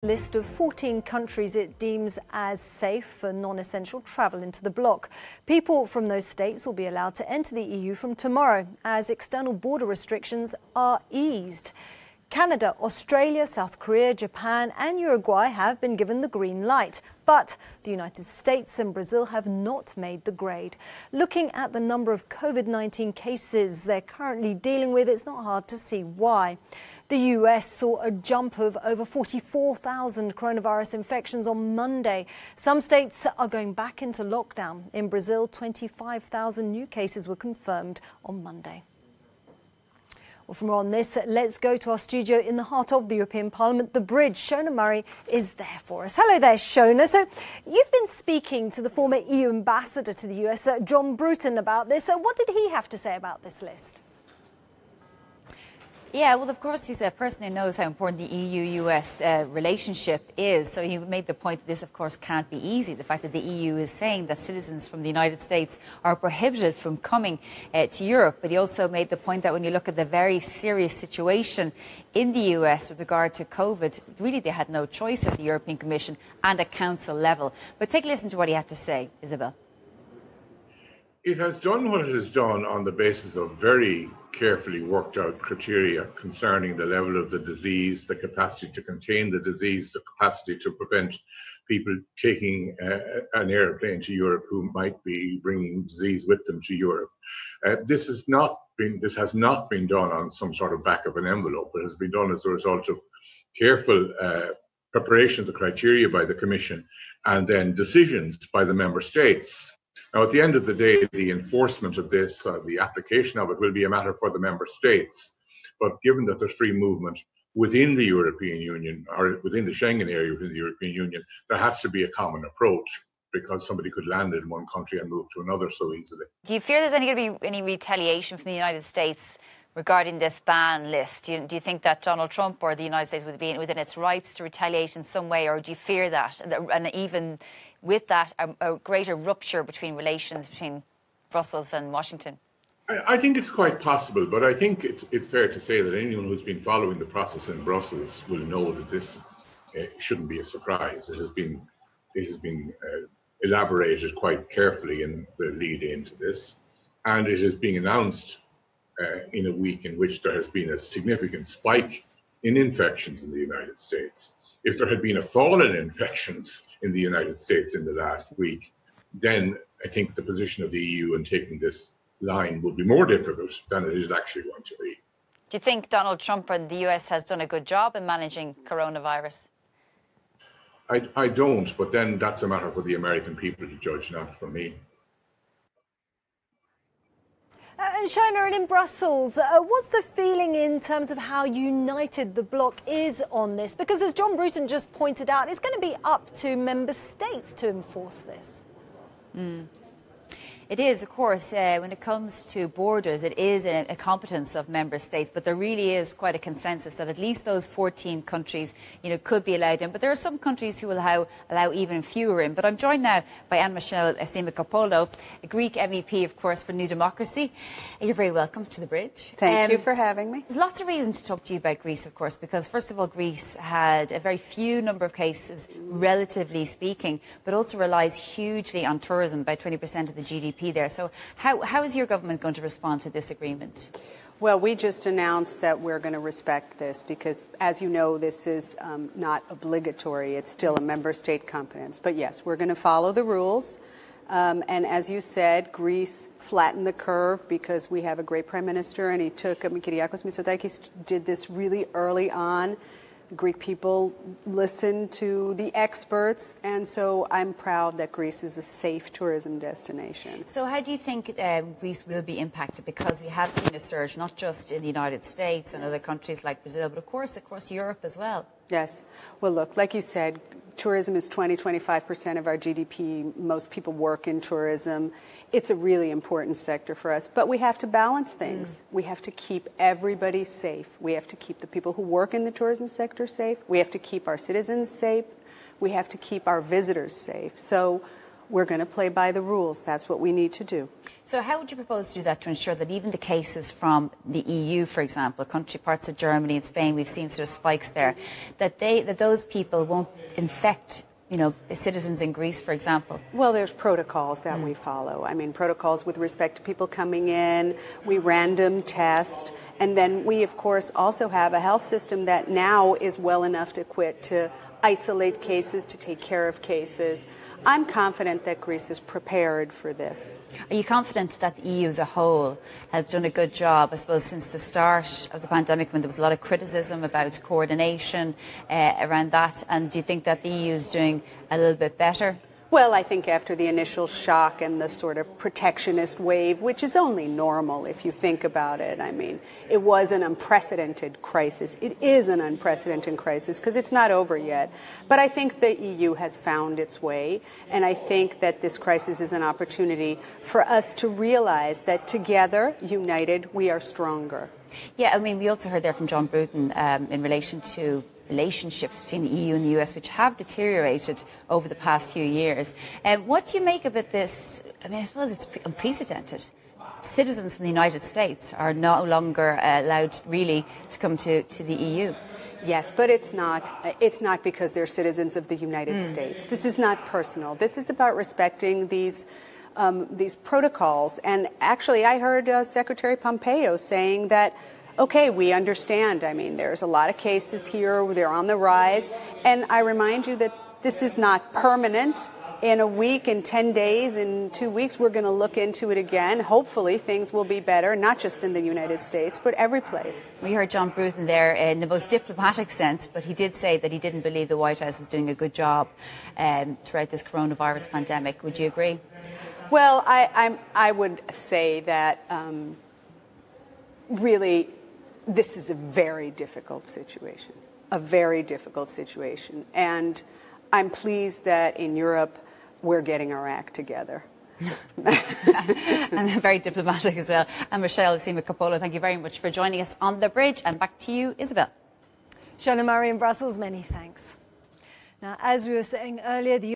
List of 14 countries it deems as safe for non-essential travel into the bloc. People from those states will be allowed to enter the EU from tomorrow as external border restrictions are eased. Canada, Australia, South Korea, Japan and Uruguay have been given the green light, but the United States and Brazil have not made the grade. Looking at the number of COVID-19 cases they're currently dealing with, it's not hard to see why. The US saw a jump of over 44,000 coronavirus infections on Monday. Some states are going back into lockdown. In Brazil, 25,000 new cases were confirmed on Monday. Well, for more on this, let's go to our studio in the heart of the European Parliament, The Bridge. Shona Murray is there for us. Hello there, Shona. So you've been speaking to the former EU ambassador to the US, John Bruton, about this. So what did he have to say about this list? Yeah, well, of course, he's a person who knows how important the EU-US relationship is. So he made the point that this, of course, can't be easy. The fact that the EU is saying that citizens from the United States are prohibited from coming to Europe. But he also made the point that when you look at the very serious situation in the US with regard to COVID, really they had no choice at the European Commission and at Council level. But take a listen to what he had to say, Isabel. It has done what it has done on the basis of very carefully worked out criteria concerning the level of the disease, the capacity to contain the disease, the capacity to prevent people taking an airplane to Europe who might be bringing disease with them to Europe. This has not been done on some sort of back of an envelope. It has been done as a result of careful preparation of the criteria by the Commission and then decisions by the Member States. Now, at the end of the day, the enforcement of this, the application of it will be a matter for the Member States. But given that there's free movement within the European Union, or within the Schengen area within the European Union, there has to be a common approach, because somebody could land in one country and move to another so easily. Do you fear there's going to be any retaliation from the United States regarding this ban list? Do you think that Donald Trump or the United States would be within its rights to retaliate in some way, or do you fear that, and even with that, a greater rupture between relations between Brussels and Washington? I think it's quite possible, but I think it's fair to say that anyone who's been following the process in Brussels will know that this shouldn't be a surprise. It has been elaborated quite carefully in the lead into this, and it is being announced in a week in which there has been a significant spike in infections in the United States. If there had been a fall in infections in the United States in the last week, then I think the position of the EU in taking this line would be more difficult than it is actually going to be. Do you think Donald Trump and the US has done a good job in managing coronavirus? I don't, but then that's a matter for the American people to judge, not for me. And Shona, and in Brussels, what's the feeling in terms of how united the bloc is on this? Because as John Bruton just pointed out, it's going to be up to member states to enforce this. It is, of course, when it comes to borders, it is a competence of member states, but there really is quite a consensus that at least those 14 countries, could be allowed in. But there are some countries who will allow even fewer in. But I'm joined now by Anne-Michelle Simicopoulou, a Greek MEP, of course, for New Democracy. You're very welcome to The Bridge. Thank you for having me. Lots of reason to talk to you about Greece, of course, because first of all, Greece had a very few number of cases, relatively speaking, but also relies hugely on tourism, about 20% of the GDP there. So how is your government going to respond to this agreement? Well, we just announced that we're going to respect this because, as you know, this is not obligatory. It's still a member state competence. But yes, we're going to follow the rules. And as you said, Greece flattened the curve because we have a great prime minister, and he took, Kyriakos Mitsotakis did this really early on. The Greek people listen to the experts, and so I'm proud that Greece is a safe tourism destination. So how do you think Greece will be impacted? Because we have seen a surge, not just in the United States and other countries like Brazil, but of course, Europe as well. Yes. Well, look, like you said, tourism is 25% of our GDP. Most people work in tourism. It's a really important sector for us, but we have to balance things. We have to keep everybody safe. We have to keep the people who work in the tourism sector safe. We have to keep our citizens safe. We have to keep our visitors safe. So we're going to play by the rules. That's what we need to do. So how would you propose to do that to ensure that even the cases from the EU, for example, parts of Germany and Spain, we've seen sort of spikes there, that those people won't infect, you know, citizens in Greece, for example? Well, there's protocols that we follow. I mean, protocols with respect to people coming in, we random test, and then we, of course, also have a health system that now is well enough equipped to isolate cases, to take care of cases. I'm confident that Greece is prepared for this. Are you confident that the EU as a whole has done a good job, I suppose, since the start of the pandemic, when there was a lot of criticism about coordination around that? And do you think that the EU is doing a little bit better? Well, I think after the initial shock and the sort of protectionist wave, which is only normal if you think about it, I mean, it was an unprecedented crisis. It is an unprecedented crisis because it's not over yet. But I think the EU has found its way, and I think that this crisis is an opportunity for us to realize that together, united, we are stronger. Yeah, I mean, we also heard there from John Bruton in relation to relationships between the EU and the US, which have deteriorated over the past few years. What do you make about this? I mean, I suppose it's unprecedented. Citizens from the United States are no longer allowed really to come to the EU. Yes, but it's not because they're citizens of the United States. This is not personal. This is about respecting these protocols. And actually, I heard Secretary Pompeo saying that, okay, we understand. I mean, there's a lot of cases here. They're on the rise. And I remind you that this is not permanent. In a week, in 10 days, in 2 weeks, we're going to look into it again. Hopefully, things will be better, not just in the United States, but every place. We heard John Bruton there in the most diplomatic sense, but he did say that he didn't believe the White House was doing a good job throughout this coronavirus pandemic. Would you agree? Well, I would say that really, this is a very difficult situation, and I'm pleased that in Europe we're getting our act together. And very diplomatic as well. And Michelle Sima-Coppola, thank you very much for joining us on The Bridge. And back to you, Isabel. Shona Murray in Brussels, many thanks. Now, as we were saying earlier, the